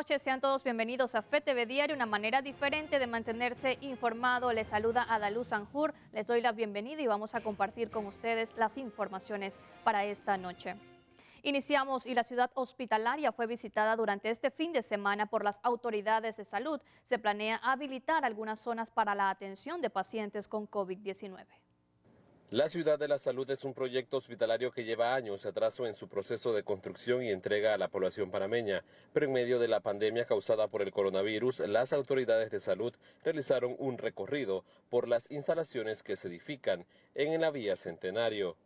noches, sean todos bienvenidos a FETV Diario, una manera diferente de mantenerse informado. Les saluda Adaluz Sanjur, les doy la bienvenida y vamos a compartir con ustedes las informaciones para esta noche. Iniciamos y la ciudad hospitalaria fue visitada durante este fin de semana por las autoridades de salud. Se planea habilitar algunas zonas para la atención de pacientes con COVID-19. La Ciudad de la Salud es un proyecto hospitalario que lleva años de atraso en su proceso de construcción y entrega a la población panameña, pero en medio de la pandemia causada por el coronavirus, las autoridades de salud realizaron un recorrido por las instalaciones que se edifican en la Vía Centenario.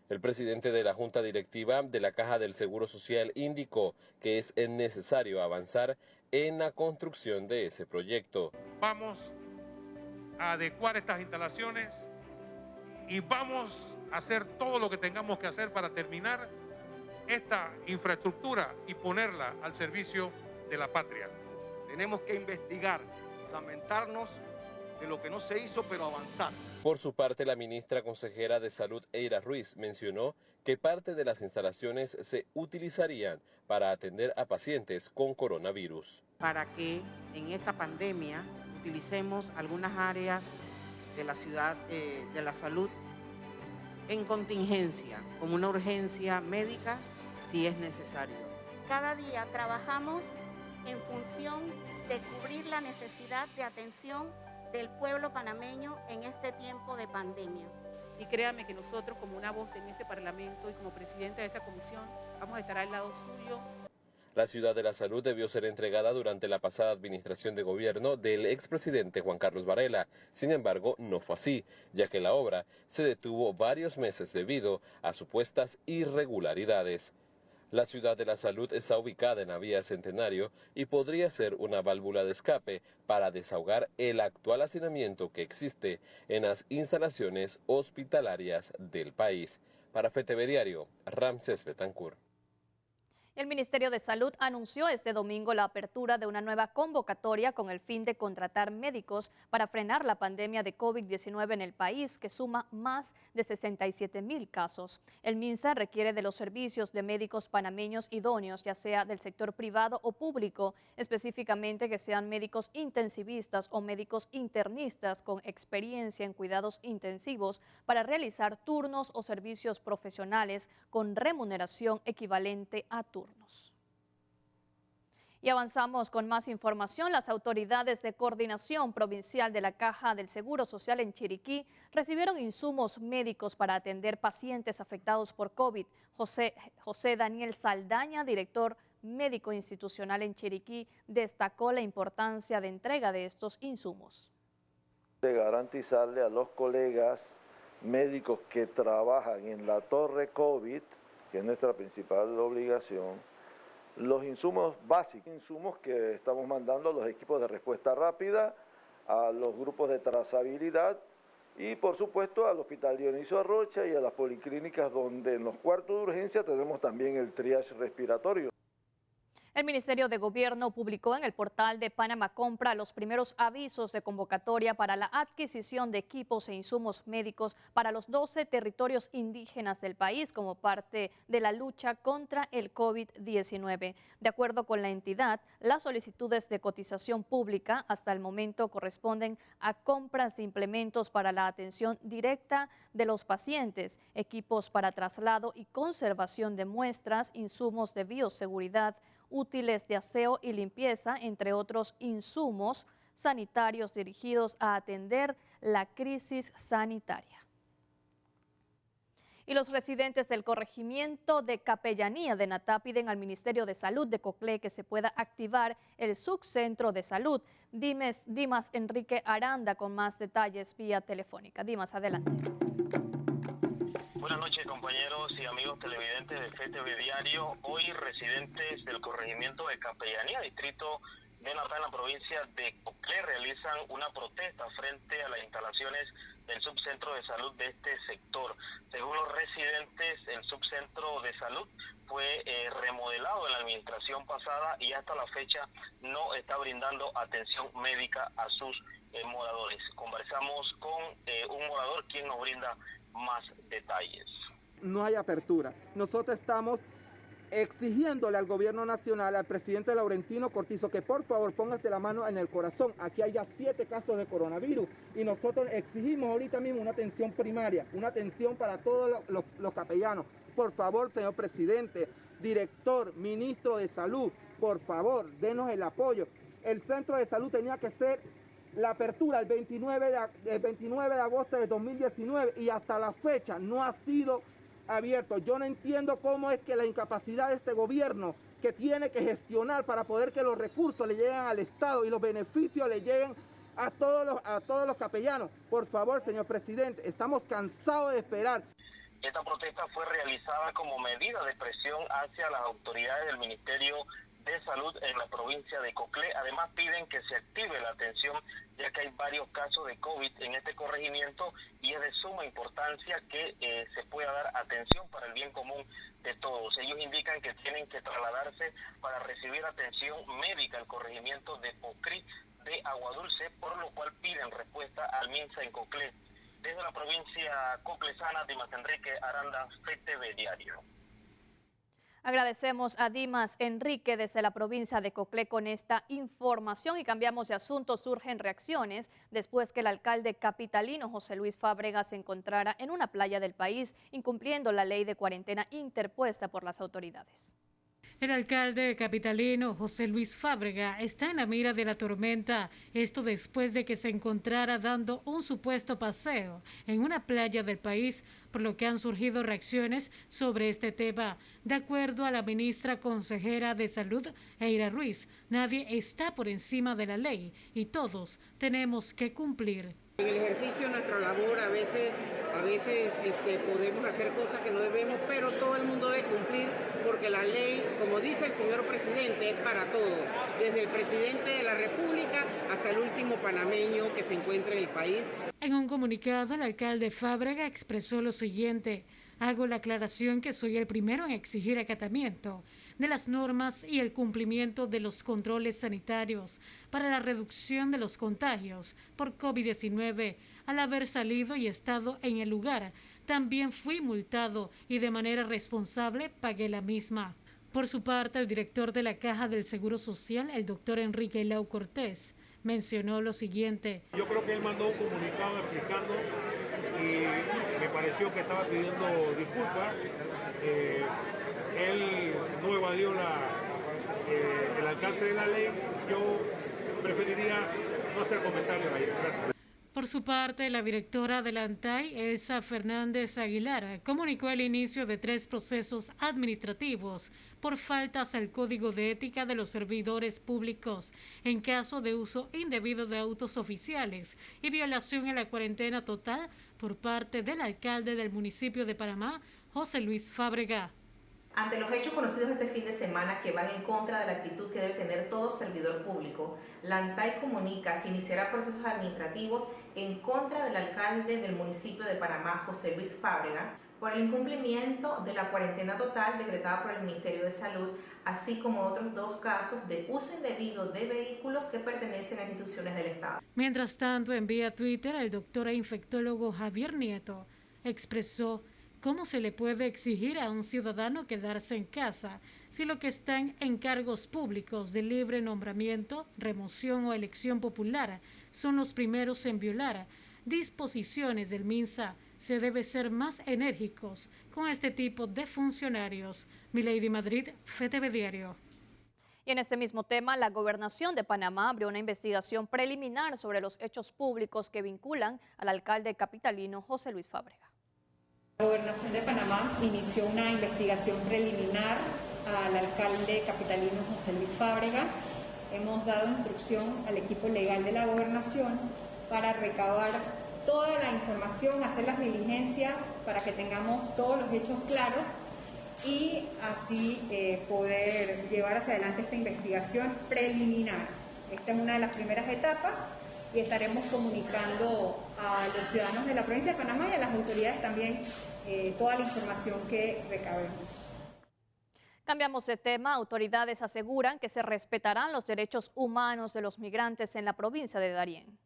El presidente de la Junta Directiva de la Caja del Seguro Social indicó que es necesario avanzar en la construcción de ese proyecto. Vamos a adecuar estas instalaciones y vamos a hacer todo lo que tengamos que hacer para terminar esta infraestructura y ponerla al servicio de la patria. Tenemos que investigar, lamentarnos de lo que no se hizo, pero avanzar. Por su parte, la ministra consejera de Salud, Eira Ruiz, mencionó que parte de las instalaciones se utilizarían para atender a pacientes con coronavirus. Para que en esta pandemia utilicemos algunas áreas de la ciudad de la salud en contingencia, como una urgencia médica, si es necesario. Cada día trabajamos en función de cubrir la necesidad de atención del pueblo panameño en este tiempo de pandemia. Y créame que nosotros, como una voz en ese Parlamento y como presidenta de esa comisión, vamos a estar al lado suyo. La Ciudad de la Salud debió ser entregada durante la pasada administración de gobierno del expresidente Juan Carlos Varela. Sin embargo, no fue así, ya que la obra se detuvo varios meses debido a supuestas irregularidades. La Ciudad de la Salud está ubicada en la Vía Centenario y podría ser una válvula de escape para desahogar el actual hacinamiento que existe en las instalaciones hospitalarias del país. Para FETV Diario, Ramsés Betancur. El Ministerio de Salud anunció este domingo la apertura de una nueva convocatoria con el fin de contratar médicos para frenar la pandemia de COVID-19 en el país, que suma más de 67,000 casos. El MINSA requiere de los servicios de médicos panameños idóneos, ya sea del sector privado o público, específicamente que sean médicos intensivistas o médicos internistas con experiencia en cuidados intensivos para realizar turnos o servicios profesionales con remuneración equivalente a turnos. Y avanzamos con más información. Las autoridades de coordinación provincial de la Caja del Seguro Social en Chiriquí recibieron insumos médicos para atender pacientes afectados por COVID. José Daniel Saldaña, director médico institucional en Chiriquí, destacó la importancia de entrega de estos insumos. De garantizarle a los colegas médicos que trabajan en la torre COVID, que es nuestra principal obligación, los insumos básicos, insumos que estamos mandando a los equipos de respuesta rápida, a los grupos de trazabilidad y por supuesto al Hospital Dionisio Arrocha y a las policlínicas donde en los cuartos de urgencia tenemos también el triage respiratorio. El Ministerio de Gobierno publicó en el portal de Panamá Compra los primeros avisos de convocatoria para la adquisición de equipos e insumos médicos para los 12 territorios indígenas del país como parte de la lucha contra el COVID-19. De acuerdo con la entidad, las solicitudes de cotización pública hasta el momento corresponden a compras de implementos para la atención directa de los pacientes, equipos para traslado y conservación de muestras, insumos de bioseguridad, útiles de aseo y limpieza, entre otros insumos sanitarios dirigidos a atender la crisis sanitaria. Y los residentes del corregimiento de Capellanía de Natá piden al Ministerio de Salud de Coclé que se pueda activar el subcentro de salud. Dimas Enrique Aranda con más detalles vía telefónica. Dimas, adelante. Buenas noches, compañeros y amigos televidentes de FETV Diario. Hoy residentes del corregimiento de Capellanía, distrito de Natá, en la provincia de Coclé, realizan una protesta frente a las instalaciones del subcentro de salud de este sector. Según los residentes, el subcentro de salud fue remodelado en la administración pasada y hasta la fecha no está brindando atención médica a sus moradores. Conversamos con un morador quien nos brinda más detalles. No hay apertura. Nosotros estamos exigiéndole al gobierno nacional, al presidente Laurentino Cortizo, que por favor póngase la mano en el corazón. Aquí hay ya 7 casos de coronavirus y nosotros exigimos ahorita mismo una atención primaria, una atención para todos los capellanos. Por favor, señor presidente, director, ministro de Salud, por favor, denos el apoyo. El centro de salud tenía que ser la apertura el 29 de agosto de 2019 y hasta la fecha no ha sido abierto. Yo no entiendo cómo es que la incapacidad de este gobierno, que tiene que gestionar para poder que los recursos le lleguen al Estado y los beneficios le lleguen a todos los capellanos. Por favor, señor presidente, estamos cansados de esperar. Esta protesta fue realizada como medida de presión hacia las autoridades del Ministerio de Salud en la provincia de Coclé. Además piden que se active la atención, ya que hay varios casos de COVID en este corregimiento y es de suma importancia que se pueda dar atención para el bien común de todos. Ellos indican que tienen que trasladarse para recibir atención médica al corregimiento de Pocrí de Aguadulce, por lo cual piden respuesta al MINSA en Coclé. Desde la provincia coclesana, Dimas Enrique Aranda, FTV Diario. Agradecemos a Dimas Enrique desde la provincia de Coclé con esta información y cambiamos de asunto. Surgen reacciones después que el alcalde capitalino José Luis Fábrega se encontrara en una playa del país incumpliendo la ley de cuarentena interpuesta por las autoridades. El alcalde capitalino José Luis Fábrega está en la mira de la tormenta, esto después de que se encontrara dando un supuesto paseo en una playa del país, por lo que han surgido reacciones sobre este tema. De acuerdo a la ministra consejera de Salud, Eira Ruiz, nadie está por encima de la ley y todos tenemos que cumplir. En el ejercicio de nuestra labor a veces podemos hacer cosas que no debemos, pero todo el mundo debe cumplir porque la ley, como dice el señor presidente, es para todos, desde el presidente de la República hasta el último panameño que se encuentra en el país. En un comunicado, el alcalde Fábrega expresó lo siguiente: hago la aclaración que soy el primero en exigir acatamiento de las normas y el cumplimiento de los controles sanitarios para la reducción de los contagios por COVID-19. Al haber salido y estado en el lugar, también fui multado y de manera responsable pagué la misma. Por su parte, el director de la Caja del Seguro Social, el doctor Enrique Lau Cortés, mencionó lo siguiente. Yo creo que él mandó un comunicado explicando y me pareció que estaba pidiendo disculpas. Él no evadió el alcance de la ley. Yo preferiría no hacer comentarios ahí. Gracias. Por su parte, la directora de la ANTAI, Elsa Fernández Aguilar, comunicó el inicio de 3 procesos administrativos por faltas al Código de Ética de los servidores públicos en caso de uso indebido de autos oficiales y violación a la cuarentena total por parte del alcalde del municipio de Panamá, José Luis Fábrega. Ante los hechos conocidos este fin de semana que van en contra de la actitud que debe tener todo servidor público, la ANTAI comunica que iniciará procesos administrativos en contra del alcalde del municipio de Panamá, José Luis Fábrega, por el incumplimiento de la cuarentena total decretada por el Ministerio de Salud, así como otros 2 casos de uso indebido de vehículos que pertenecen a instituciones del Estado. Mientras tanto, en vía Twitter, el doctor e infectólogo Javier Nieto expresó: ¿cómo se le puede exigir a un ciudadano quedarse en casa si los que están en cargos públicos de libre nombramiento, remoción o elección popular son los primeros en violar disposiciones del MINSA? Se debe ser más enérgicos con este tipo de funcionarios. Milady Madrid, FTV Diario. Y en este mismo tema, la Gobernación de Panamá abrió una investigación preliminar sobre los hechos públicos que vinculan al alcalde capitalino José Luis Fábrega. La Gobernación de Panamá inició una investigación preliminar al alcalde capitalino José Luis Fábrega. Hemos dado instrucción al equipo legal de la Gobernación para recabar toda la información, hacer las diligencias para que tengamos todos los hechos claros y así poder llevar hacia adelante esta investigación preliminar. Esta es una de las primeras etapas y estaremos comunicando a los ciudadanos de la provincia de Panamá y a las autoridades también toda la información que recabemos. Cambiamos de tema. Autoridades aseguran que se respetarán los derechos humanos de los migrantes en la provincia de Darién.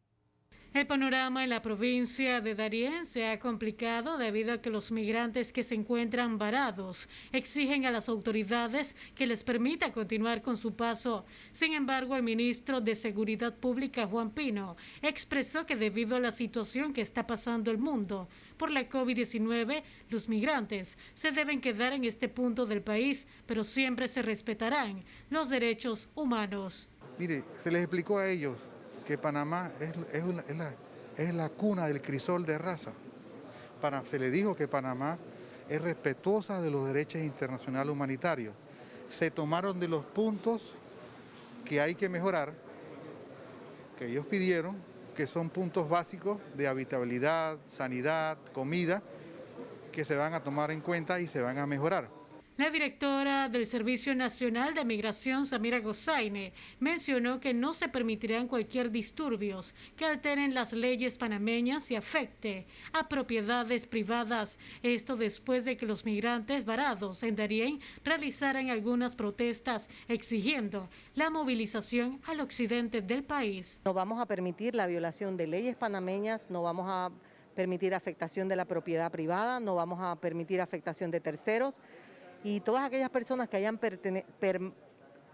El panorama en la provincia de Darién se ha complicado debido a que los migrantes que se encuentran varados exigen a las autoridades que les permita continuar con su paso. Sin embargo, el ministro de Seguridad Pública, Juan Pino, expresó que debido a la situación que está pasando el mundo por la COVID-19, los migrantes se deben quedar en este punto del país, pero siempre se respetarán los derechos humanos. Mire, se les explicó a ellos que Panamá es la cuna del crisol de raza. Se les dijo que Panamá es respetuosa de los derechos internacionales humanitarios. Se tomaron de los puntos que hay que mejorar, que ellos pidieron, que son puntos básicos de habitabilidad, sanidad, comida, que se van a tomar en cuenta y se van a mejorar. La directora del Servicio Nacional de Migración, Samira Gozaine, mencionó que no se permitirán cualquier disturbios que alteren las leyes panameñas y afecte a propiedades privadas. Esto después de que los migrantes varados en Darién realizaran algunas protestas exigiendo la movilización al occidente del país. No vamos a permitir la violación de leyes panameñas, no vamos a permitir afectación de la propiedad privada, no vamos a permitir afectación de terceros. Y todas aquellas personas que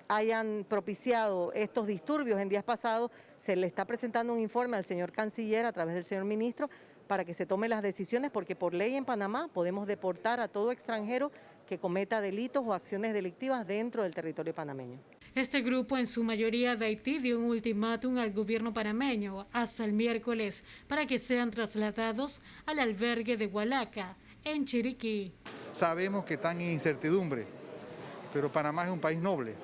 hayan propiciado estos disturbios en días pasados, se le está presentando un informe al señor canciller a través del señor ministro para que se tomen las decisiones, porque por ley en Panamá podemos deportar a todo extranjero que cometa delitos o acciones delictivas dentro del territorio panameño. Este grupo, en su mayoría de Haití, dio un ultimátum al gobierno panameño hasta el miércoles para que sean trasladados al albergue de Hualaca, en Chiriquí. Sabemos que están en incertidumbre, pero Panamá es un país noble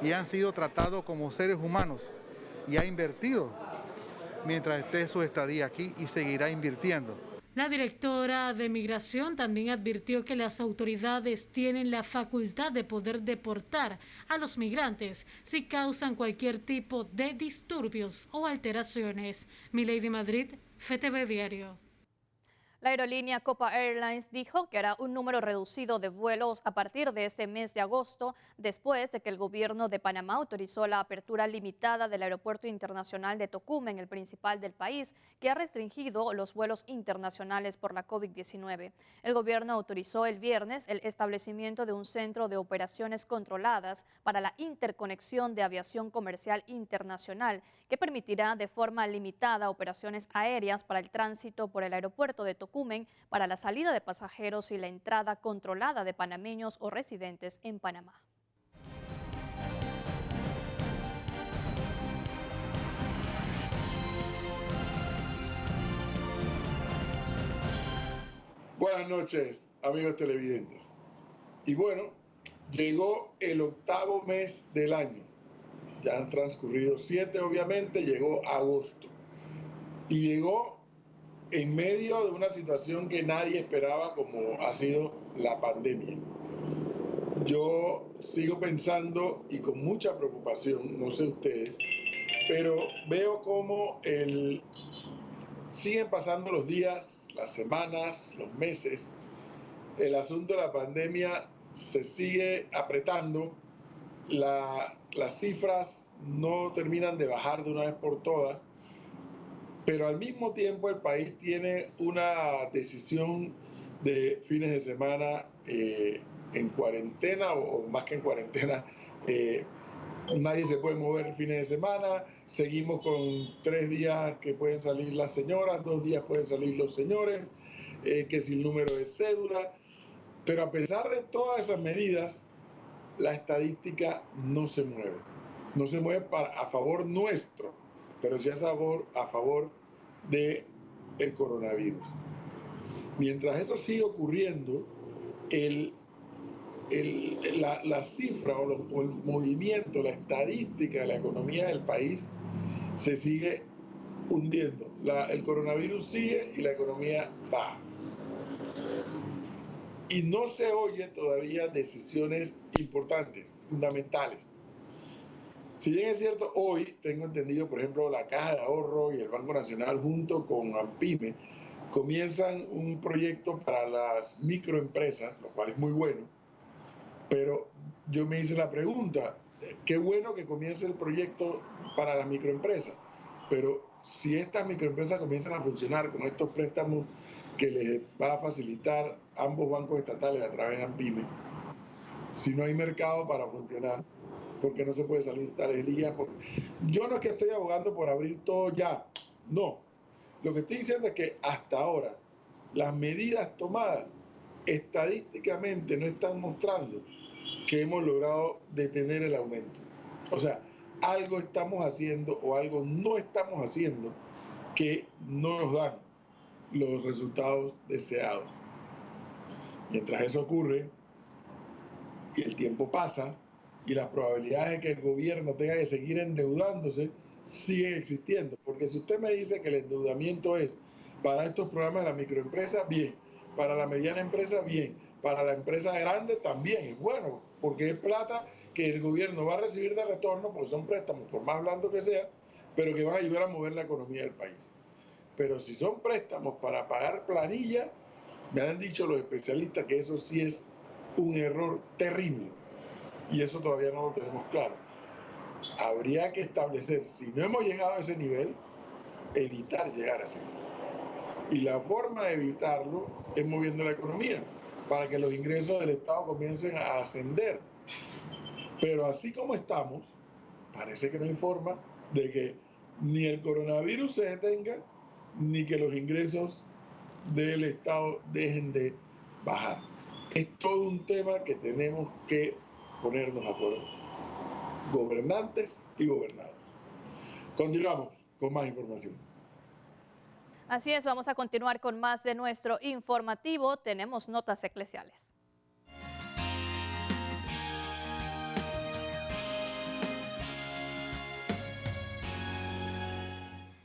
y han sido tratados como seres humanos y ha invertido mientras esté su estadía aquí y seguirá invirtiendo. La directora de Migración también advirtió que las autoridades tienen la facultad de poder deportar a los migrantes si causan cualquier tipo de disturbios o alteraciones. Milady Madrid, FTV Diario. La aerolínea Copa Airlines dijo que hará un número reducido de vuelos a partir de este mes de agosto, después de que el gobierno de Panamá autorizó la apertura limitada del Aeropuerto Internacional de Tocumen, el principal del país, que ha restringido los vuelos internacionales por la COVID-19. El gobierno autorizó el viernes el establecimiento de un centro de operaciones controladas para la interconexión de aviación comercial internacional, que permitirá de forma limitada operaciones aéreas para el tránsito por el aeropuerto de Tocumen, para la salida de pasajeros y la entrada controlada de panameños o residentes en Panamá. Buenas noches, amigos televidentes. Y bueno, llegó el 8º mes del año. Ya han transcurrido 7, obviamente, llegó agosto. Y llegó en medio de una situación que nadie esperaba, como ha sido la pandemia. Yo sigo pensando, y con mucha preocupación, no sé ustedes, pero veo cómo siguen pasando los días, las semanas, los meses. El asunto de la pandemia se sigue apretando. Las cifras no terminan de bajar de una vez por todas. Pero al mismo tiempo el país tiene una decisión de fines de semana en cuarentena, o más que en cuarentena, nadie se puede mover fines de semana, seguimos con 3 días que pueden salir las señoras, 2 días pueden salir los señores, que si el número de cédula, pero a pesar de todas esas medidas, la estadística no se mueve. No se mueve a favor nuestro, pero sí a favor del coronavirus. Mientras eso sigue ocurriendo, la cifra o el movimiento, la estadística de la economía del país se sigue hundiendo. El coronavirus sigue y la economía baja. Y no se oye todavía decisiones importantes, fundamentales. Si bien es cierto, hoy tengo entendido, por ejemplo, la Caja de Ahorro y el Banco Nacional junto con AMPIME comienzan un proyecto para las microempresas, lo cual es muy bueno, pero yo me hice la pregunta, qué bueno que comience el proyecto para las microempresas, pero si estas microempresas comienzan a funcionar con estos préstamos que les va a facilitar ambos bancos estatales a través de AMPYME, si no hay mercado para funcionar, porque no se puede salir tales días. Yo no es que estoy abogando por abrir todo ya, no. Lo que estoy diciendo es que hasta ahora las medidas tomadas estadísticamente no están mostrando que hemos logrado detener el aumento. O sea, algo estamos haciendo o algo no estamos haciendo que no nos dan los resultados deseados. Mientras eso ocurre y el tiempo pasa y las probabilidades de que el gobierno tenga que seguir endeudándose siguen existiendo. Porque si usted me dice que el endeudamiento es para estos programas de la microempresa, bien. Para la mediana empresa, bien. Para la empresa grande también es bueno, porque es plata que el gobierno va a recibir de retorno, porque son préstamos, por más blando que sea, pero que van a ayudar a mover la economía del país. Pero si son préstamos para pagar planilla, me han dicho los especialistas que eso sí es un error terrible. Y eso todavía no lo tenemos claro. Habría que establecer, si no hemos llegado a ese nivel, evitar llegar a ese nivel. Y la forma de evitarlo es moviendo la economía, para que los ingresos del Estado comiencen a ascender. Pero así como estamos, parece que no hay forma de que ni el coronavirus se detenga, ni que los ingresos del Estado dejen de bajar. Es todo un tema que tenemos que ponernos de acuerdo, gobernantes y gobernados. Continuamos con más información. Así es, vamos a continuar con más de nuestro informativo. Tenemos notas eclesiales.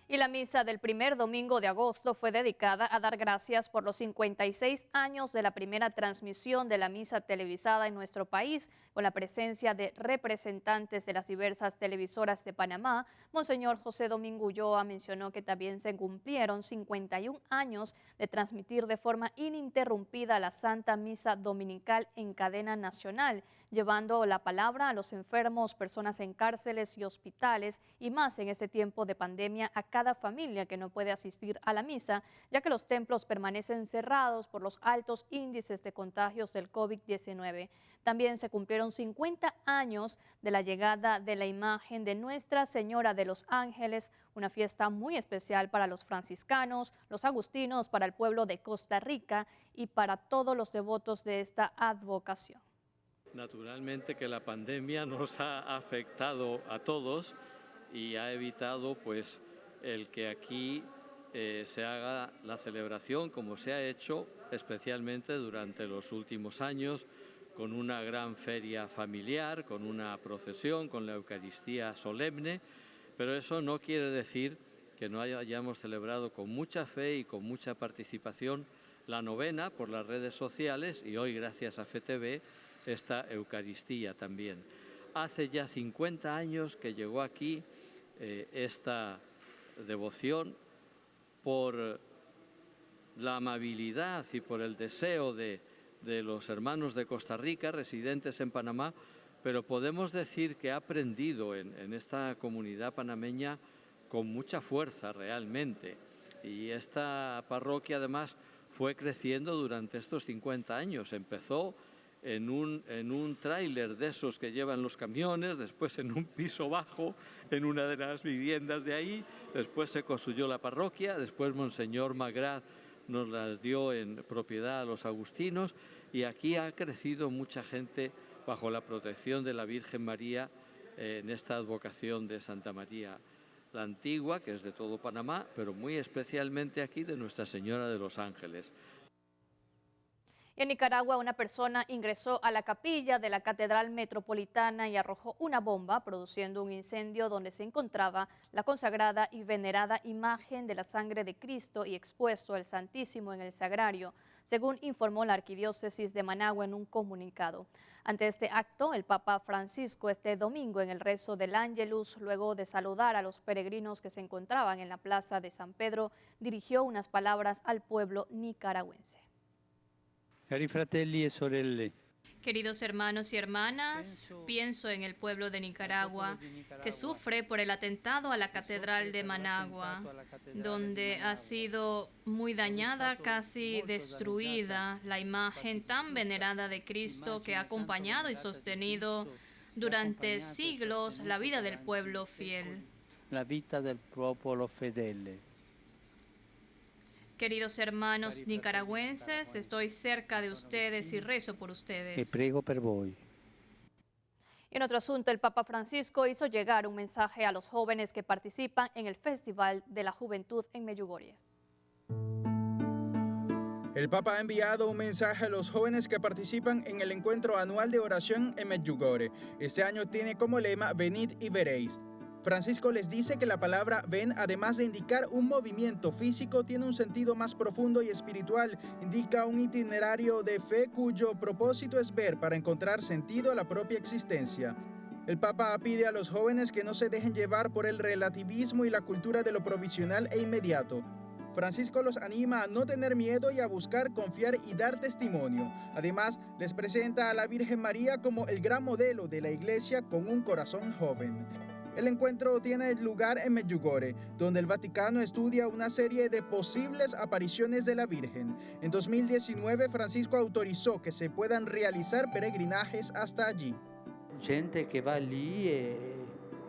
Y la misa del primer domingo de agosto fue dedicada a dar gracias por los 56 años de la primera transmisión de la misa televisada en nuestro país, con la presencia de representantes de las diversas televisoras de Panamá. Monseñor José Domingo Ulloa mencionó que también se cumplieron 51 años de transmitir de forma ininterrumpida la Santa Misa Dominical en cadena nacional, llevando la palabra a los enfermos, personas en cárceles y hospitales, y más en este tiempo de pandemia a cada familia que no puede asistir a la misa, ya que los templos permanecen cerrados por los altos índices de contagios del COVID-19. También se cumplieron 50 años de la llegada de la imagen de Nuestra Señora de los Ángeles, una fiesta muy especial para los franciscanos, los agustinos, para el pueblo de Costa Rica y para todos los devotos de esta advocación. Naturalmente que la pandemia nos ha afectado a todos y ha evitado pues el que aquí se haga la celebración como se ha hecho especialmente durante los últimos años, con una gran feria familiar, con una procesión, con la Eucaristía solemne, pero eso no quiere decir que no hayamos celebrado con mucha fe y con mucha participación la novena por las redes sociales y hoy gracias a FTV esta Eucaristía también. Hace ya 50 años que llegó aquí esta devoción por la amabilidad y por el deseo de los hermanos de Costa Rica residentes en Panamá, pero podemos decir que ha aprendido en esta comunidad panameña con mucha fuerza realmente. Y esta parroquia además fue creciendo durante estos 50 años. Empezó en un tráiler de esos que llevan los camiones, después en un piso bajo, en una de las viviendas de ahí, después se construyó la parroquia, después Monseñor Magrat nos las dio en propiedad a los agustinos y aquí ha crecido mucha gente bajo la protección de la Virgen María en esta advocación de Santa María la Antigua, que es de todo Panamá, pero muy especialmente aquí de Nuestra Señora de los Ángeles. En Nicaragua, una persona ingresó a la capilla de la Catedral Metropolitana y arrojó una bomba, produciendo un incendio donde se encontraba la consagrada y venerada imagen de la sangre de Cristo y expuesto el Santísimo en el sagrario, según informó la Arquidiócesis de Managua en un comunicado. Ante este acto, el Papa Francisco este domingo en el rezo del Ángelus, luego de saludar a los peregrinos que se encontraban en la plaza de San Pedro, dirigió unas palabras al pueblo nicaragüense. Cari fratelli e sorelle. Queridos hermanos y hermanas, pienso en el pueblo de Nicaragua que sufre por el atentado a la Catedral de Managua, donde ha sido muy dañada, casi destruida, la imagen tan venerada de Cristo que ha acompañado y sostenido durante siglos la vida del pueblo fiel. La vida del pueblo fedele. Queridos hermanos nicaragüenses, estoy cerca de ustedes y rezo por ustedes. E prego per voi. En otro asunto, el Papa Francisco hizo llegar un mensaje a los jóvenes que participan en el Festival de la Juventud en Medjugorje. El Papa ha enviado un mensaje a los jóvenes que participan en el encuentro anual de oración en Medjugorje. Este año tiene como lema Venid y veréis. Francisco les dice que la palabra ven, además de indicar un movimiento físico, tiene un sentido más profundo y espiritual. Indica un itinerario de fe cuyo propósito es ver para encontrar sentido a la propia existencia. El Papa pide a los jóvenes que no se dejen llevar por el relativismo y la cultura de lo provisional e inmediato. Francisco los anima a no tener miedo y a buscar, confiar y dar testimonio. Además, les presenta a la Virgen María como el gran modelo de la Iglesia con un corazón joven. El encuentro tiene lugar en Medjugorje, donde el Vaticano estudia una serie de posibles apariciones de la Virgen. En 2019, Francisco autorizó que se puedan realizar peregrinajes hasta allí. Gente que va allí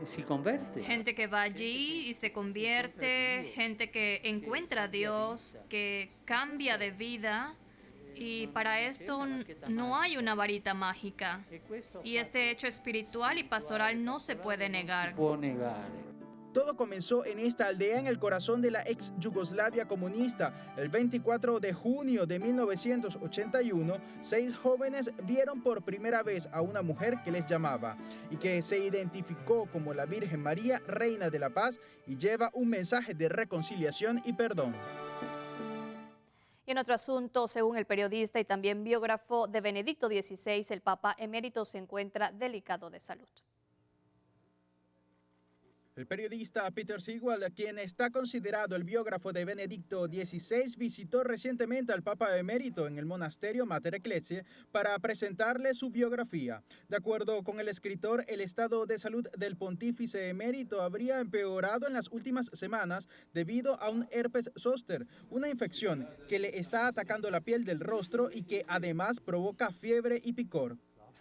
y se convierte. Gente que va allí y se convierte, gente que encuentra a Dios, que cambia de vida. Y para esto no hay una varita mágica. Y este hecho espiritual y pastoral no se puede negar. Todo comenzó en esta aldea en el corazón de la ex Yugoslavia comunista. El 24 de junio de 1981, 6 jóvenes vieron por primera vez a una mujer que les llamaba y que se identificó como la Virgen María, Reina de la Paz, y lleva un mensaje de reconciliación y perdón. Y en otro asunto, según el periodista y también biógrafo de Benedicto XVI, el Papa emérito se encuentra delicado de salud. El periodista Peter Sigwald, quien está considerado el biógrafo de Benedicto XVI, visitó recientemente al Papa emérito en el monasterio Mater Ecclesiae para presentarle su biografía. De acuerdo con el escritor, el estado de salud del pontífice emérito habría empeorado en las últimas semanas debido a un herpes zóster, una infección que le está atacando la piel del rostro y que además provoca fiebre y picor.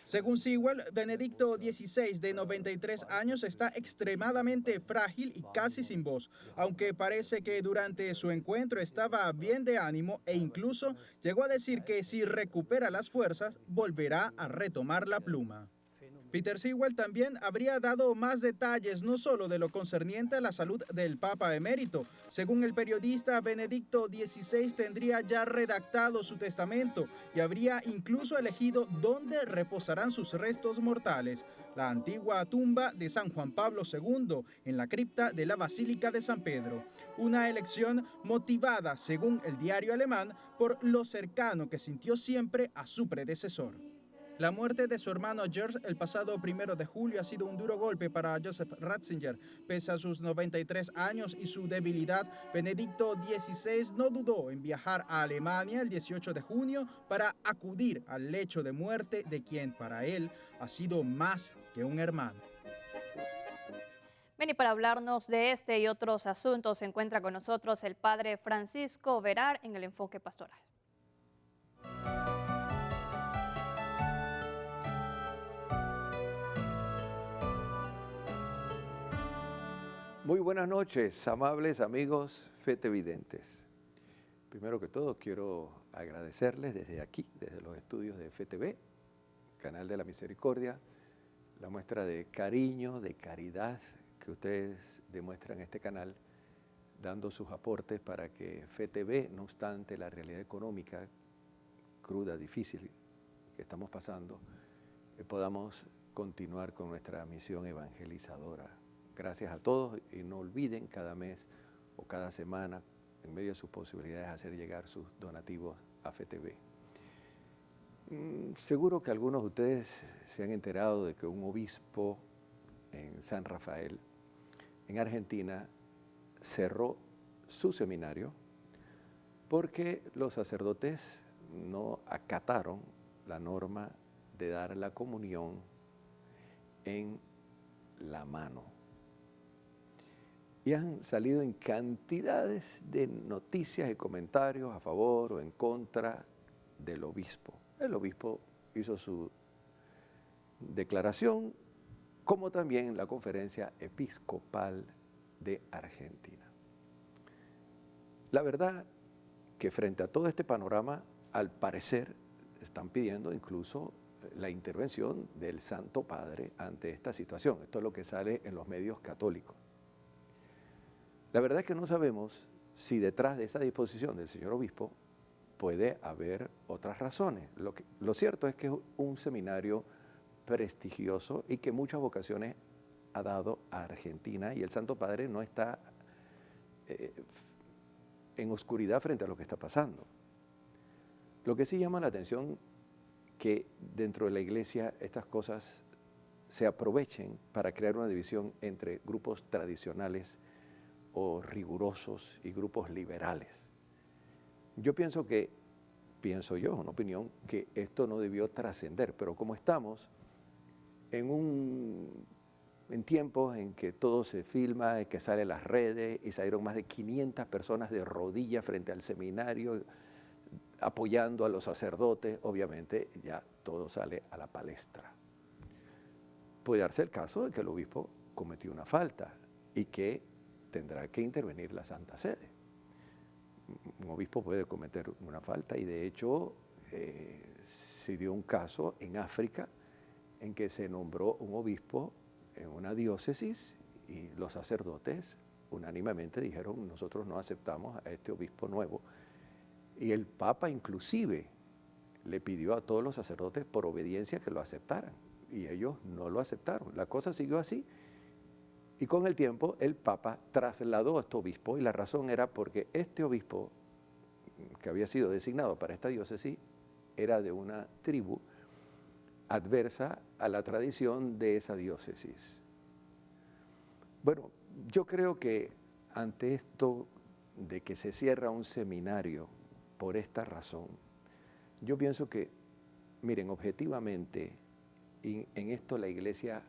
Según Sigwald, Benedicto XVI, de 93 años, está extremadamente frágil y casi sin voz, aunque parece que durante su encuentro estaba bien de ánimo e incluso llegó a decir que si recupera las fuerzas, volverá a retomar la pluma. Peter Sigwald también habría dado más detalles no solo de lo concerniente a la salud del Papa emérito. Según el periodista, Benedicto XVI tendría ya redactado su testamento y habría incluso elegido dónde reposarán sus restos mortales: la antigua tumba de San Juan Pablo II en la cripta de la Basílica de San Pedro. Una elección motivada, según el diario alemán, por lo cercano que sintió siempre a su predecesor. La muerte de su hermano George el pasado 1 de julio ha sido un duro golpe para Joseph Ratzinger. Pese a sus 93 años y su debilidad, Benedicto XVI no dudó en viajar a Alemania el 18 de junio para acudir al lecho de muerte de quien para él ha sido más que un hermano. Bien, y para hablarnos de este y otros asuntos se encuentra con nosotros el padre Francisco Verar en el Enfoque Pastoral. Muy buenas noches, amables amigos fetevidentes. Primero que todo, quiero agradecerles desde aquí, desde los estudios de FTV, Canal de la Misericordia, la muestra de cariño, de caridad que ustedes demuestran en este canal, dando sus aportes para que FTV, no obstante la realidad económica cruda, difícil que estamos pasando, podamos continuar con nuestra misión evangelizadora. Gracias a todos y no olviden cada mes o cada semana, en medio de sus posibilidades, hacer llegar sus donativos a FTV. Seguro que algunos de ustedes se han enterado de que un obispo en San Rafael, en Argentina, cerró su seminario porque los sacerdotes no acataron la norma de dar la comunión en la mano. Y han salido en cantidades de noticias y comentarios a favor o en contra del obispo. El obispo hizo su declaración, como también la Conferencia Episcopal de Argentina. La verdad que frente a todo este panorama, al parecer, están pidiendo incluso la intervención del Santo Padre ante esta situación. Esto es lo que sale en los medios católicos. La verdad es que no sabemos si detrás de esa disposición del señor obispo puede haber otras razones. Lo cierto es que es un seminario prestigioso y que muchas vocaciones ha dado a Argentina, y el Santo Padre no está en oscuridad frente a lo que está pasando. Lo que sí llama la atención que dentro de la Iglesia estas cosas se aprovechen para crear una división entre grupos tradicionales o rigurosos y grupos liberales. Yo pienso una opinión, que esto no debió trascender, pero como estamos en tiempos en que todo se filma, que sale en las redes, y salieron más de 500 personas de rodillas frente al seminario apoyando a los sacerdotes, obviamente ya todo sale a la palestra. Puede darse el caso de que el obispo cometió una falta y que tendrá que intervenir la Santa Sede. Un obispo puede cometer una falta y de hecho se dio un caso en África en que se nombró un obispo en una diócesis y los sacerdotes unánimemente dijeron: nosotros no aceptamos a este obispo nuevo. Y el Papa inclusive le pidió a todos los sacerdotes por obediencia que lo aceptaran y ellos no lo aceptaron. La cosa siguió así y con el tiempo el Papa trasladó a este obispo, y la razón era porque este obispo que había sido designado para esta diócesis era de una tribu adversa a la tradición de esa diócesis. Bueno, yo creo que ante esto de que se cierra un seminario por esta razón, yo pienso que, miren, objetivamente, en esto la Iglesia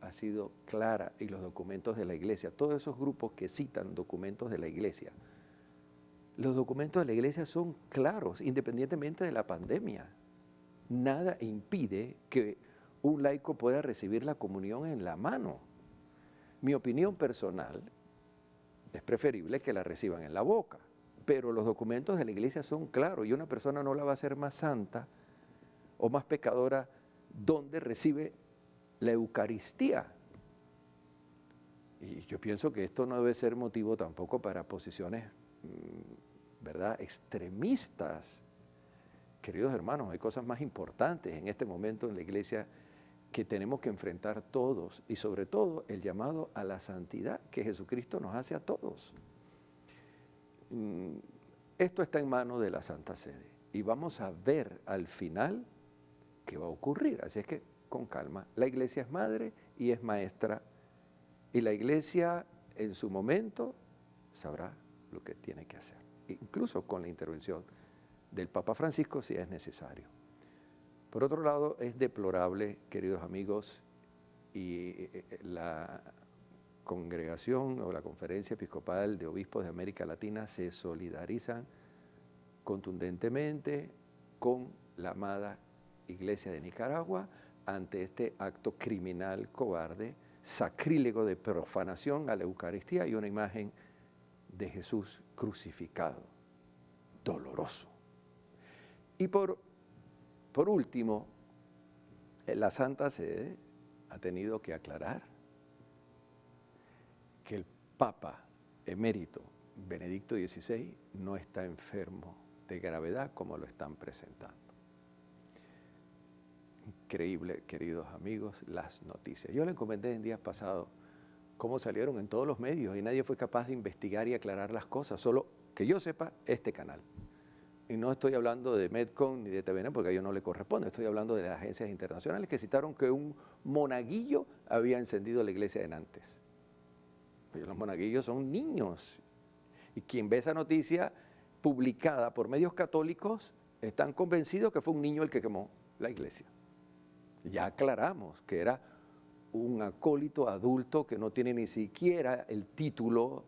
ha sido clara, y los documentos de la Iglesia, todos esos grupos que citan documentos de la Iglesia, los documentos de la Iglesia son claros, independientemente de la pandemia. Nada impide que un laico pueda recibir la comunión en la mano. Mi opinión personal es preferible que la reciban en la boca, pero los documentos de la Iglesia son claros y una persona no la va a hacer más santa o más pecadora donde recibe la Eucaristía. Y yo pienso que esto no debe ser motivo tampoco para posiciones, ¿verdad?, extremistas. Queridos hermanos, hay cosas más importantes en este momento en la Iglesia que tenemos que enfrentar todos, y sobre todo el llamado a la santidad que Jesucristo nos hace a todos. Esto está en manos de la Santa Sede y vamos a ver al final qué va a ocurrir, así es que con calma. La Iglesia es madre y es maestra, y la Iglesia en su momento sabrá lo que tiene que hacer, incluso con la intervención del Papa Francisco si es necesario. Por otro lado, es deplorable, queridos amigos, y la congregación o la Conferencia Episcopal de Obispos de América Latina se solidarizan contundentemente con la amada Iglesia de Nicaragua ante este acto criminal, cobarde, sacrílego de profanación a la Eucaristía y una imagen de Jesús crucificado. Doloroso. Y por último, la Santa Sede ha tenido que aclarar que el Papa emérito Benedicto XVI no está enfermo de gravedad como lo están presentando. Increíble, queridos amigos, las noticias. Yo les comenté en días pasados cómo salieron en todos los medios y nadie fue capaz de investigar y aclarar las cosas, solo que yo sepa este canal. Y no estoy hablando de Medcon ni de TVN porque a ellos no le corresponde, estoy hablando de las agencias internacionales que citaron que un monaguillo había encendido la iglesia de Nantes. Pero los monaguillos son niños. Y quien ve esa noticia publicada por medios católicos están convencidos que fue un niño el que quemó la iglesia. Ya aclaramos que era un acólito adulto que no tiene ni siquiera el título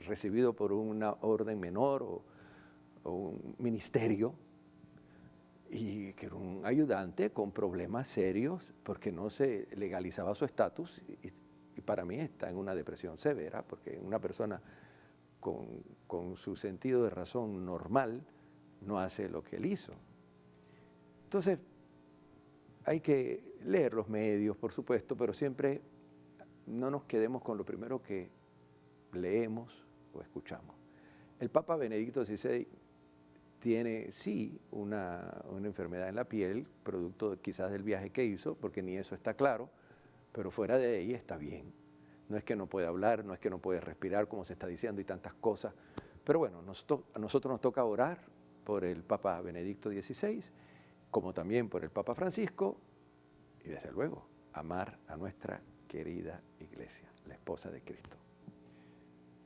recibido por una orden menor o un ministerio, y que era un ayudante con problemas serios porque no se legalizaba su estatus, y para mí está en una depresión severa, porque una persona con su sentido de razón normal no hace lo que él hizo. Entonces, hay que leer los medios, por supuesto, pero siempre no nos quedemos con lo primero que leemos o escuchamos. El Papa Benedicto XVI tiene, sí, una enfermedad en la piel, producto quizás del viaje que hizo, porque ni eso está claro, pero fuera de ahí está bien. No es que no puede hablar, no es que no puede respirar, como se está diciendo, y tantas cosas. Pero bueno, a nosotros nos toca orar por el Papa Benedicto XVI, como también por el Papa Francisco, y desde luego, amar a nuestra querida Iglesia, la esposa de Cristo.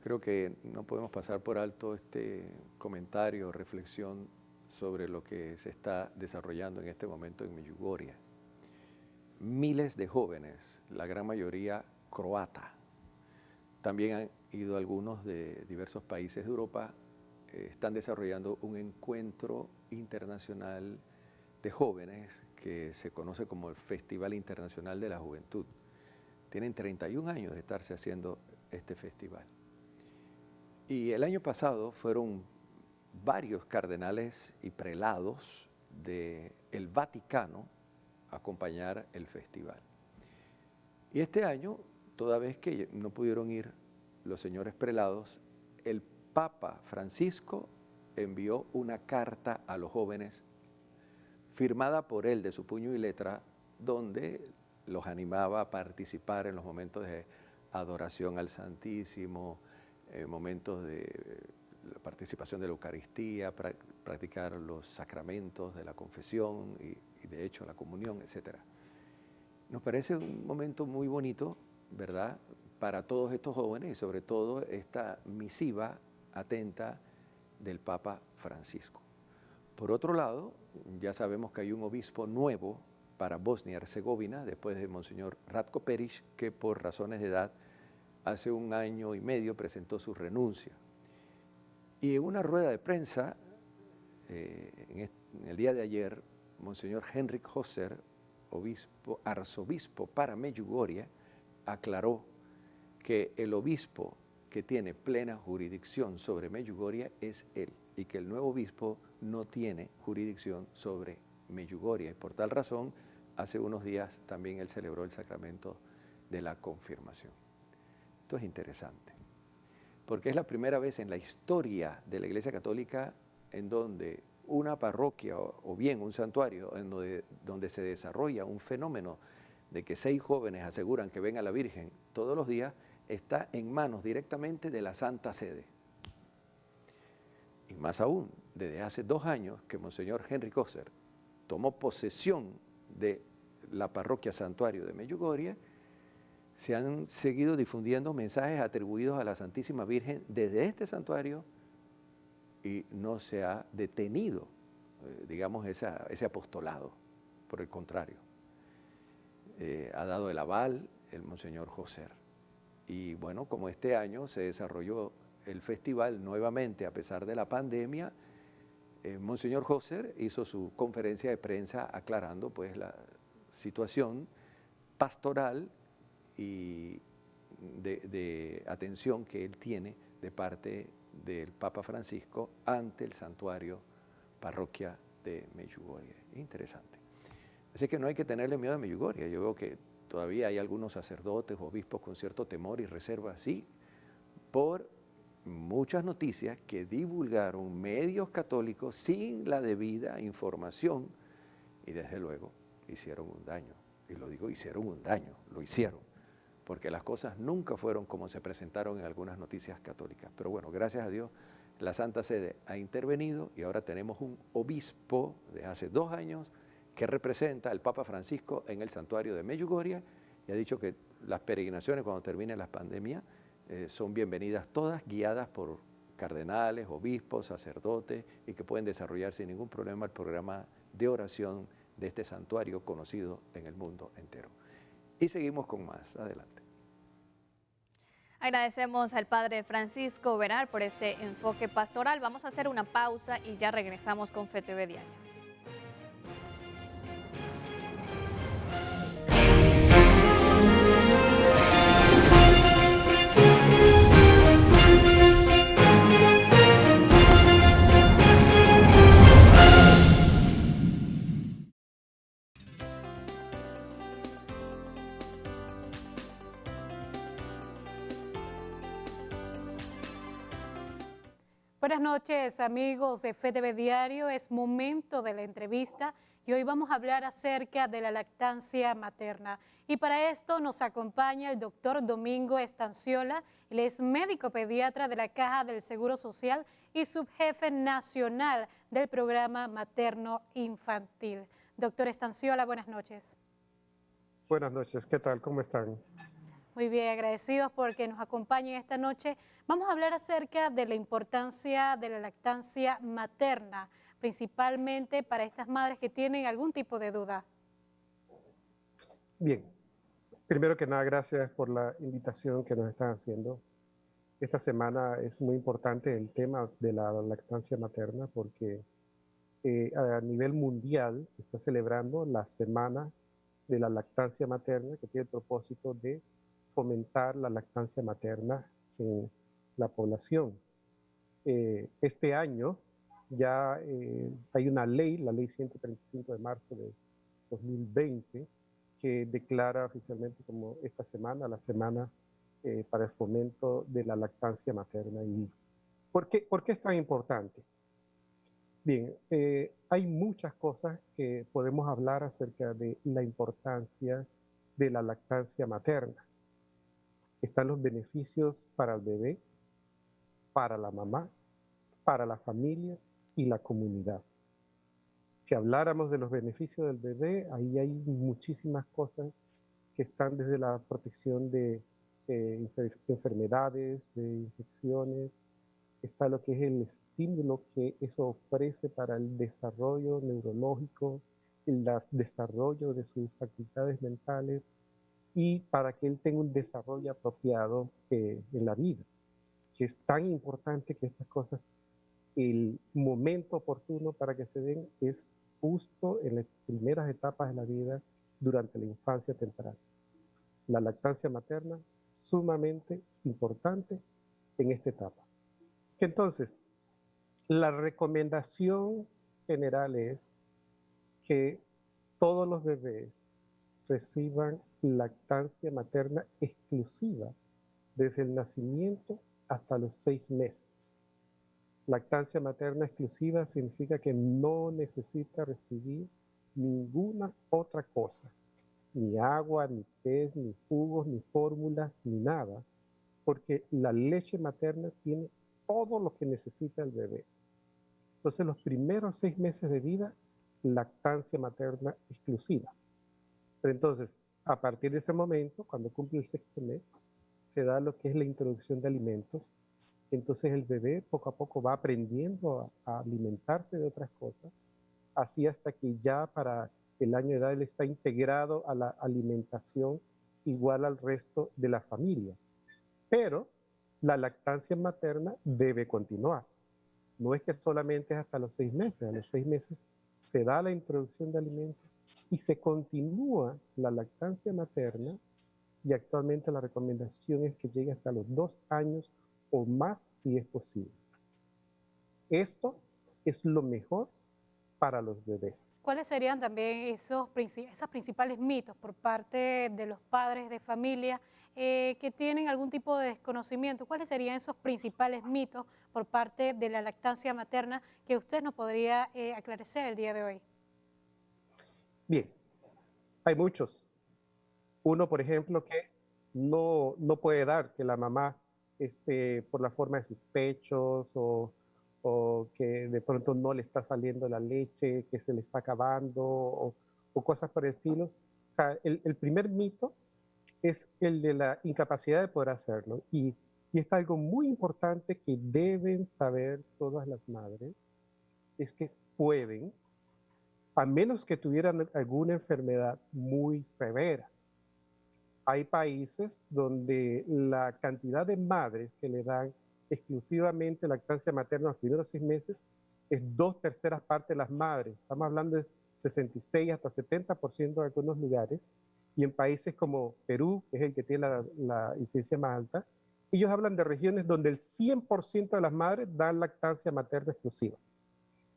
Creo que no podemos pasar por alto este comentario o reflexión sobre lo que se está desarrollando en este momento en Medjugorje. Miles de jóvenes, la gran mayoría croata, también han ido algunos de diversos países de Europa, están desarrollando un encuentro internacional de jóvenes que se conoce como el Festival Internacional de la Juventud. Tienen 31 años de estarse haciendo este festival. Y el año pasado fueron varios cardenales y prelados del Vaticano a acompañar el festival. Y este año, toda vez que no pudieron ir los señores prelados, el Papa Francisco envió una carta a los jóvenes firmada por él de su puño y letra, donde los animaba a participar en los momentos de adoración al Santísimo, momentos de participación de la Eucaristía, practicar los sacramentos de la confesión y de hecho la comunión, etc. Nos parece un momento muy bonito, ¿verdad?, para todos estos jóvenes y sobre todo esta misiva atenta del Papa Francisco. Por otro lado, ya sabemos que hay un obispo nuevo para Bosnia y Herzegovina, después de Monseñor Ratko Perić, que por razones de edad hace 1 año y medio presentó su renuncia. Y en una rueda de prensa, en el día de ayer, Monseñor Henrik Hosser, arzobispo para Medjugorje, aclaró que el obispo que tiene plena jurisdicción sobre Medjugorje es él, y que el nuevo obispo no tiene jurisdicción sobre Medjugorje. Por tal razón, hace unos días también él celebró el sacramento de la confirmación. Esto es interesante, porque es la primera vez en la historia de la Iglesia Católica en donde una parroquia o bien un santuario en donde se desarrolla un fenómeno de que 6 jóvenes aseguran que ven a la Virgen todos los días, está en manos directamente de la Santa Sede. Y más aún, desde hace 2 años que Monseñor Henrik Hosser tomó posesión de la parroquia santuario de Medjugorje, se han seguido difundiendo mensajes atribuidos a la Santísima Virgen desde este santuario y no se ha detenido, digamos, ese apostolado. Por el contrario, ha dado el aval el Monseñor Hosser. Y bueno, como este año se desarrolló el festival nuevamente a pesar de la pandemia, Monseñor Hosser hizo su conferencia de prensa aclarando pues la situación pastoral y de atención que él tiene de parte del Papa Francisco ante el santuario parroquia de Medjugorje. Interesante. Así que no hay que tenerle miedo a Medjugorje. Yo veo que todavía hay algunos sacerdotes o obispos con cierto temor y reserva, sí, por muchas noticias que divulgaron medios católicos sin la debida información y desde luego hicieron un daño. Y lo digo, hicieron un daño, lo hicieron, porque las cosas nunca fueron como se presentaron en algunas noticias católicas. Pero bueno, gracias a Dios, la Santa Sede ha intervenido y ahora tenemos un obispo de hace 2 años que representa al Papa Francisco en el santuario de Medjugorje y ha dicho que las peregrinaciones cuando termine la pandemia son bienvenidas todas, guiadas por cardenales, obispos, sacerdotes y que pueden desarrollar sin ningún problema el programa de oración de este santuario conocido en el mundo entero. Y seguimos con más. Adelante. Agradecemos al Padre Francisco Verar por este enfoque pastoral. Vamos a hacer una pausa y ya regresamos con FETV Diario. Buenas noches, amigos de FETV Diario. Es momento de la entrevista y hoy vamos a hablar acerca de la lactancia materna. Y para esto nos acompaña el doctor Domingo Estanciola. Él es médico pediatra de la Caja del Seguro Social y subjefe nacional del programa materno infantil. Doctor Estanciola, buenas noches. Buenas noches, ¿qué tal? ¿Cómo están? Muy bien, agradecidos porque nos acompañen esta noche. Vamos a hablar acerca de la importancia de la lactancia materna, principalmente para estas madres que tienen algún tipo de duda. Bien, primero que nada, gracias por la invitación que nos están haciendo. Esta semana es muy importante el tema de la lactancia materna porque a nivel mundial se está celebrando la Semana de la Lactancia Materna, que tiene el propósito de fomentar la lactancia materna en la población. Este año ya hay una ley, la ley 135 de marzo de 2020, que declara oficialmente como esta semana, la semana para el fomento de la lactancia materna. ¿Y por qué es tan importante? Bien, hay muchas cosas que podemos hablar acerca de la importancia de la lactancia materna. Están los beneficios para el bebé, para la mamá, para la familia y la comunidad. Si habláramos de los beneficios del bebé, ahí hay muchísimas cosas que están desde la protección de enfermedades, de infecciones. Está lo que es el estímulo que eso ofrece para el desarrollo neurológico, el desarrollo de sus facultades mentales, y para que él tenga un desarrollo apropiado en la vida, que es tan importante que estas cosas, el momento oportuno para que se den es justo en las primeras etapas de la vida, durante la infancia temprana. La lactancia materna, sumamente importante en esta etapa. Entonces, la recomendación general es que todos los bebés reciban lactancia materna exclusiva desde el nacimiento hasta los 6 meses. Lactancia materna exclusiva significa que no necesita recibir ninguna otra cosa, ni agua, ni té, ni jugos, ni fórmulas, ni nada, porque la leche materna tiene todo lo que necesita el bebé. Entonces, los primeros 6 meses de vida, lactancia materna exclusiva. Pero entonces, a partir de ese momento, cuando cumple el 6º mes, se da lo que es la introducción de alimentos. Entonces el bebé poco a poco va aprendiendo a alimentarse de otras cosas, así hasta que ya para el año de edad él está integrado a la alimentación igual al resto de la familia. Pero la lactancia materna debe continuar. No es que solamente es hasta los 6 meses. A los 6 meses se da la introducción de alimentos y se continúa la lactancia materna, y actualmente la recomendación es que llegue hasta los 2 años o más si es posible. Esto es lo mejor para los bebés. ¿Cuáles serían también esos principales mitos por parte de los padres de familia que tienen algún tipo de desconocimiento? ¿Cuáles serían esos principales mitos por parte de la lactancia materna que usted nos podría aclarecer el día de hoy? Bien, hay muchos. Uno, por ejemplo, que no puede dar, que la mamá, por la forma de sus pechos o que de pronto no le está saliendo la leche, que se le está acabando o cosas por el estilo. O sea, el primer mito es el de la incapacidad de poder hacerlo. Y es algo muy importante que deben saber todas las madres, es que pueden a menos que tuvieran alguna enfermedad muy severa. Hay países donde la cantidad de madres que le dan exclusivamente lactancia materna los primeros 6 meses es 2/3 partes de las madres. Estamos hablando de 66 hasta 70% en algunos lugares. Y en países como Perú, que es el que tiene la incidencia más alta, ellos hablan de regiones donde el 100% de las madres dan lactancia materna exclusiva.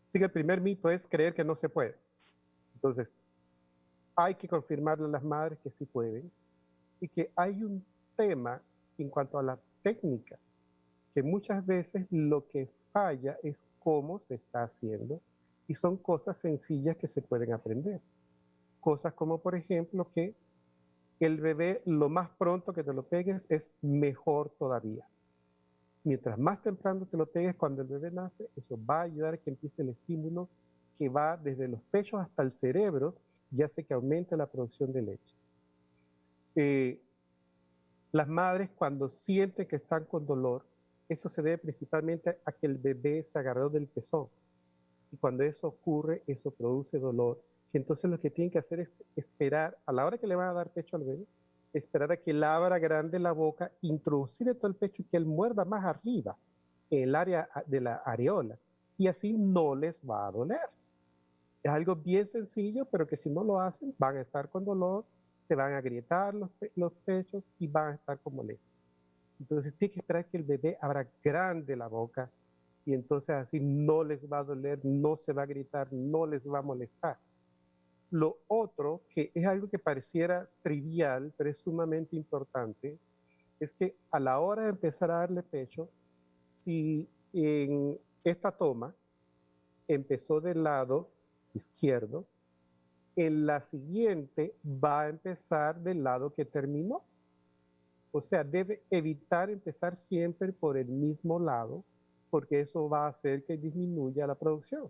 Así que el primer mito es creer que no se puede. Entonces, hay que confirmarle a las madres que sí pueden y que hay un tema en cuanto a la técnica, que muchas veces lo que falla es cómo se está haciendo y son cosas sencillas que se pueden aprender. Cosas como, por ejemplo, que el bebé lo más pronto que te lo pegues es mejor todavía. Mientras más temprano te lo pegues cuando el bebé nace, eso va a ayudar a que empiece el estímulo que va desde los pechos hasta el cerebro y hace que aumente la producción de leche. Las madres cuando sienten que están con dolor, eso se debe principalmente a que el bebé se agarró del pezón. Y cuando eso ocurre, eso produce dolor. Y entonces lo que tienen que hacer es esperar, a la hora que le van a dar pecho al bebé, esperar a que él abra grande la boca, introducir todo el pecho y que él muerda más arriba, en el área de la areola. Y así no les va a doler. Es algo bien sencillo, pero que si no lo hacen, van a estar con dolor, se van a agrietar los pechos y van a estar con molestia. Entonces tiene que esperar que el bebé abra grande la boca y entonces así no les va a doler, no se va a gritar, no les va a molestar. Lo otro, que es algo que pareciera trivial, pero es sumamente importante, es que a la hora de empezar a darle pecho, si en esta toma empezó del lado izquierdo, en la siguiente va a empezar del lado que terminó. O sea, debe evitar empezar siempre por el mismo lado, porque eso va a hacer que disminuya la producción.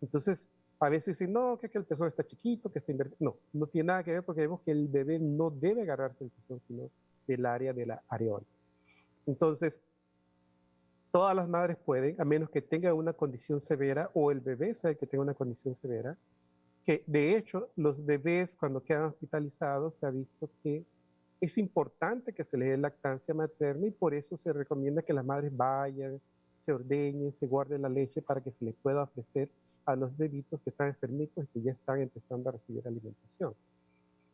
Entonces, a veces dicen, no, que el pezón está chiquito, que está invertido. No, no tiene nada que ver porque vemos que el bebé no debe agarrarse del pezón, sino del área de la areola. Entonces, todas las madres pueden, a menos que tengan una condición severa o el bebé sea el que tenga una condición severa, que de hecho los bebés cuando quedan hospitalizados se ha visto que es importante que se les dé lactancia materna y por eso se recomienda que las madres vayan, se ordeñen, se guarden la leche para que se les pueda ofrecer a los bebitos que están enfermitos y que ya están empezando a recibir alimentación.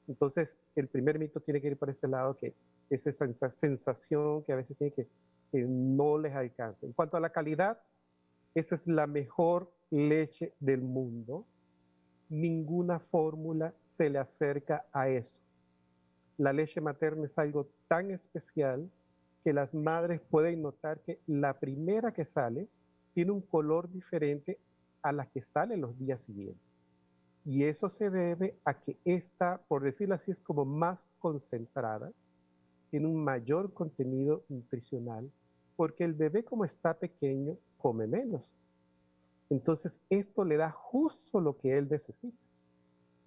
Entonces, el primer mito tiene que ir por ese lado, que es esa sensación que a veces tiene que no les alcanza. En cuanto a la calidad, esta es la mejor leche del mundo. Ninguna fórmula se le acerca a eso. La leche materna es algo tan especial que las madres pueden notar que la primera que sale tiene un color diferente a la que sale los días siguientes. Y eso se debe a que esta, por decirlo así, es como más concentrada, tiene un mayor contenido nutricional, porque el bebé como está pequeño come menos. Entonces esto le da justo lo que él necesita.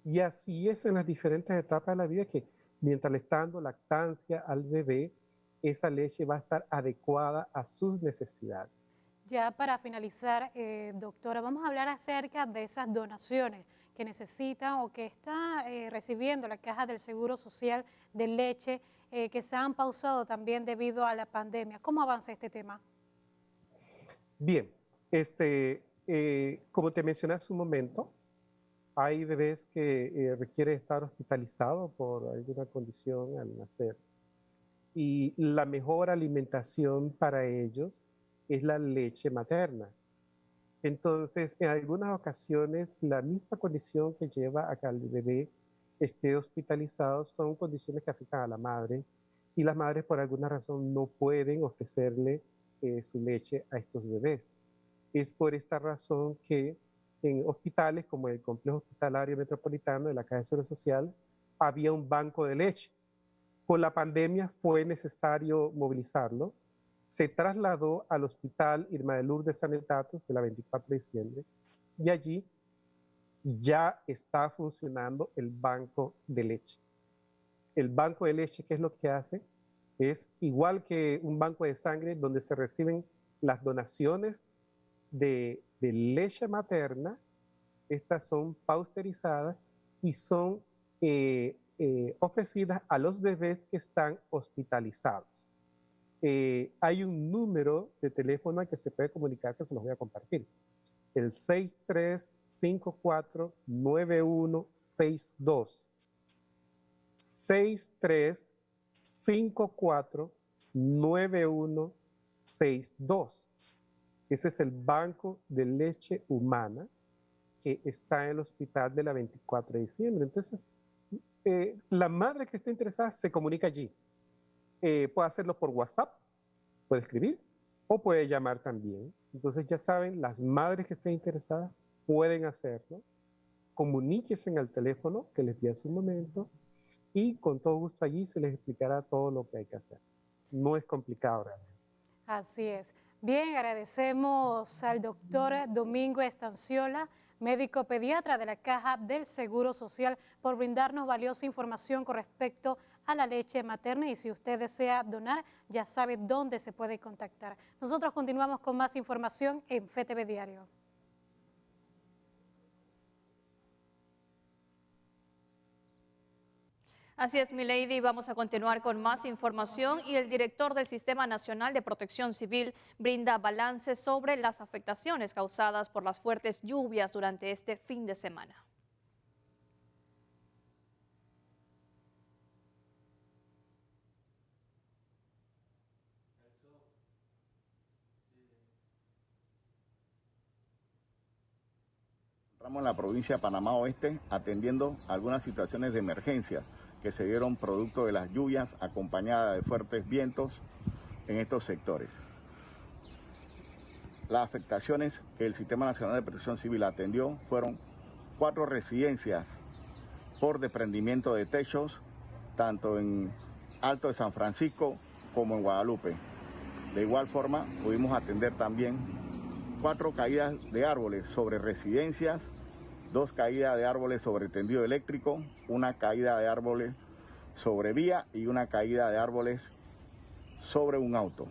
Y así es en las diferentes etapas de la vida, que mientras le está dando lactancia al bebé, esa leche va a estar adecuada a sus necesidades. Ya para finalizar, doctora, vamos a hablar acerca de esas donaciones que necesitan o que está recibiendo la Caja del Seguro Social de leche, que se han pausado también debido a la pandemia. ¿Cómo avanza este tema? Bien, como te mencioné hace un momento, hay bebés que requieren estar hospitalizados por alguna condición al nacer. Y la mejor alimentación para ellos es la leche materna. Entonces, en algunas ocasiones, la misma condición que lleva a que el bebé esté hospitalizado son condiciones que afectan a la madre y las madres por alguna razón no pueden ofrecerle su leche a estos bebés. Es por esta razón que en hospitales como el Complejo Hospitalario Metropolitano de la Caja de Seguro Social había un banco de leche. Con la pandemia fue necesario movilizarlo. Se trasladó al Hospital Irma de Lourdes San Etatus de la 24 de diciembre y allí ya está funcionando el banco de leche. El banco de leche, ¿qué es lo que hace? Es igual que un banco de sangre donde se reciben las donaciones de leche materna Estas son pasteurizadas y son ofrecidas a los bebés que están hospitalizados. Hay un número de teléfono al que se puede comunicar, que se los voy a compartir. El 6354-9162. 6354-9162. Ese es el banco de leche humana que está en el hospital de la 24 de diciembre. Entonces, la madre que esté interesada se comunica allí. Puede hacerlo por WhatsApp, puede escribir o puede llamar también. Entonces, ya saben, las madres que estén interesadas pueden hacerlo. Comuníquense al teléfono que les di hace un momento y con todo gusto allí se les explicará todo lo que hay que hacer. No es complicado realmente. Así es. Bien, agradecemos al doctor Domingo Estanciola, médico pediatra de la Caja del Seguro Social, por brindarnos valiosa información con respecto a la leche materna, y si usted desea donar, ya sabe dónde se puede contactar. Nosotros continuamos con más información en FTV Diario. Así es, milady, vamos a continuar con más información y el director del Sistema Nacional de Protección Civil brinda balance sobre las afectaciones causadas por las fuertes lluvias durante este fin de semana. Estamos en la provincia de Panamá Oeste atendiendo algunas situaciones de emergencia que se dieron producto de las lluvias acompañadas de fuertes vientos en estos sectores. Las afectaciones que el Sistema Nacional de Protección Civil atendió fueron 4 residencias por desprendimiento de techos, tanto en Alto de San Francisco como en Guadalupe. De igual forma, pudimos atender también 4 caídas de árboles sobre residencias, 2 caídas de árboles sobre tendido eléctrico, 1 caída de árboles sobre vía y 1 caída de árboles sobre un auto.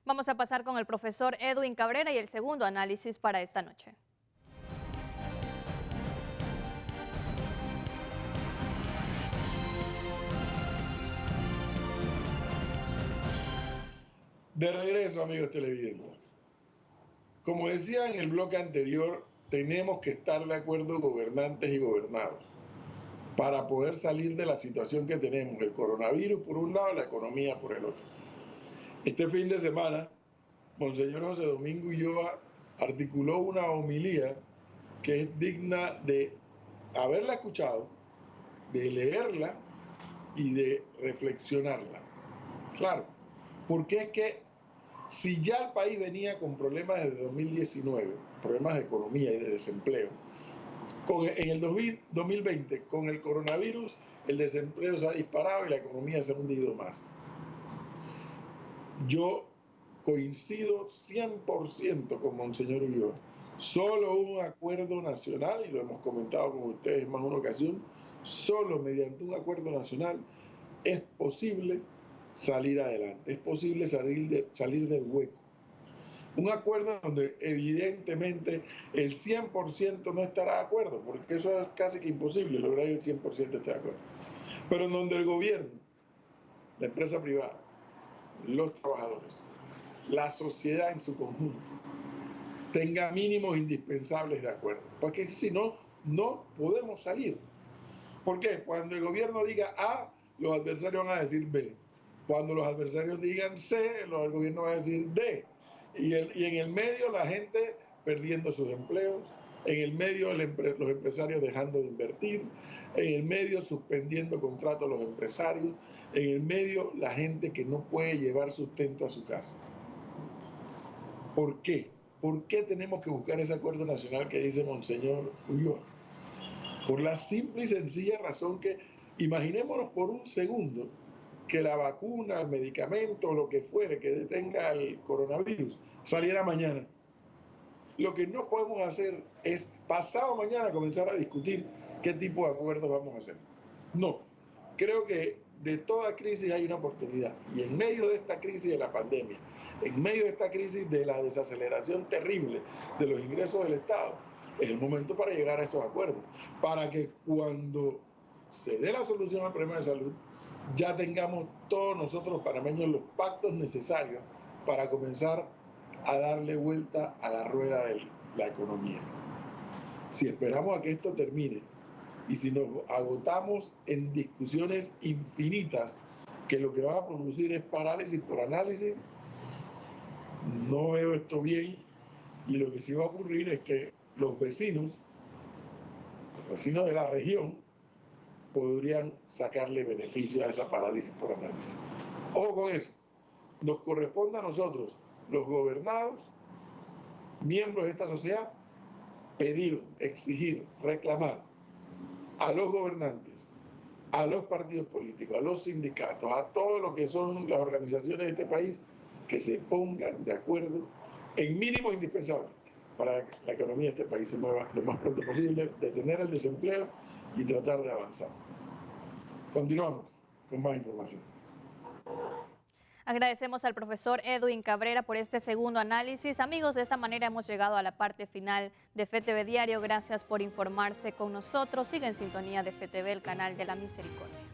Vamos a pasar con el profesor Edwin Cabrera y el segundo análisis para esta noche. De regreso, amigos televidentes. Como decía en el bloque anterior, tenemos que estar de acuerdo gobernantes y gobernados para poder salir de la situación que tenemos, el coronavirus por un lado, la economía por el otro. Este fin de semana, Monseñor José Domingo Ulloa articuló una homilía que es digna de haberla escuchado, de leerla y de reflexionarla. Claro, porque es que si ya el país venía con problemas desde 2019, problemas de economía y de desempleo, en el 2020, con el coronavirus, el desempleo se ha disparado y la economía se ha hundido más. Yo coincido 100% con Monseñor Ulloa. Solo un acuerdo nacional, y lo hemos comentado con ustedes en más de una ocasión, solo mediante un acuerdo nacional es posible salir adelante, es posible salir del hueco. Un acuerdo donde evidentemente el 100% no estará de acuerdo, porque eso es casi que imposible lograr que el 100% esté de acuerdo. Pero en donde el gobierno, la empresa privada, los trabajadores, la sociedad en su conjunto, tenga mínimos indispensables de acuerdo. Porque si no, no podemos salir. ¿Por qué? Cuando el gobierno diga A, los adversarios van a decir B. Cuando los adversarios digan C, el gobierno va a decir D. Y en el medio la gente perdiendo sus empleos, en el medio los empresarios dejando de invertir, en el medio suspendiendo contratos a los empresarios, en el medio la gente que no puede llevar sustento a su casa. ¿Por qué? ¿Por qué tenemos que buscar ese acuerdo nacional que dice Monseñor Ulloa? Por la simple y sencilla razón que, imaginémonos por un segundo, que la vacuna, el medicamento, lo que fuere que detenga el coronavirus, saliera mañana. Lo que no podemos hacer es pasado mañana comenzar a discutir qué tipo de acuerdos vamos a hacer. No, creo que de toda crisis hay una oportunidad. Y en medio de esta crisis de la pandemia, en medio de esta crisis de la desaceleración terrible de los ingresos del Estado, es el momento para llegar a esos acuerdos, para que cuando se dé la solución al problema de salud, ya tengamos todos nosotros los panameños los pactos necesarios para comenzar a darle vuelta a la rueda de la economía. Si esperamos a que esto termine y si nos agotamos en discusiones infinitas que lo que van a producir es parálisis por análisis, no veo esto bien, y lo que sí va a ocurrir es que los vecinos de la región podrían sacarle beneficio a esa parálisis por análisis. Ojo con eso, nos corresponde a nosotros, los gobernados, miembros de esta sociedad, pedir, exigir, reclamar a los gobernantes, a los partidos políticos, a los sindicatos, a todo lo que son las organizaciones de este país, que se pongan de acuerdo en mínimos indispensables para que la economía de este país se mueva lo más pronto posible, detener el desempleo y tratar de avanzar. Continuamos con más información. Agradecemos al profesor Edwin Cabrera por este segundo análisis. Amigos, de esta manera hemos llegado a la parte final de FTV Diario. Gracias por informarse con nosotros. Sigue en sintonía de FTV, el canal de la misericordia.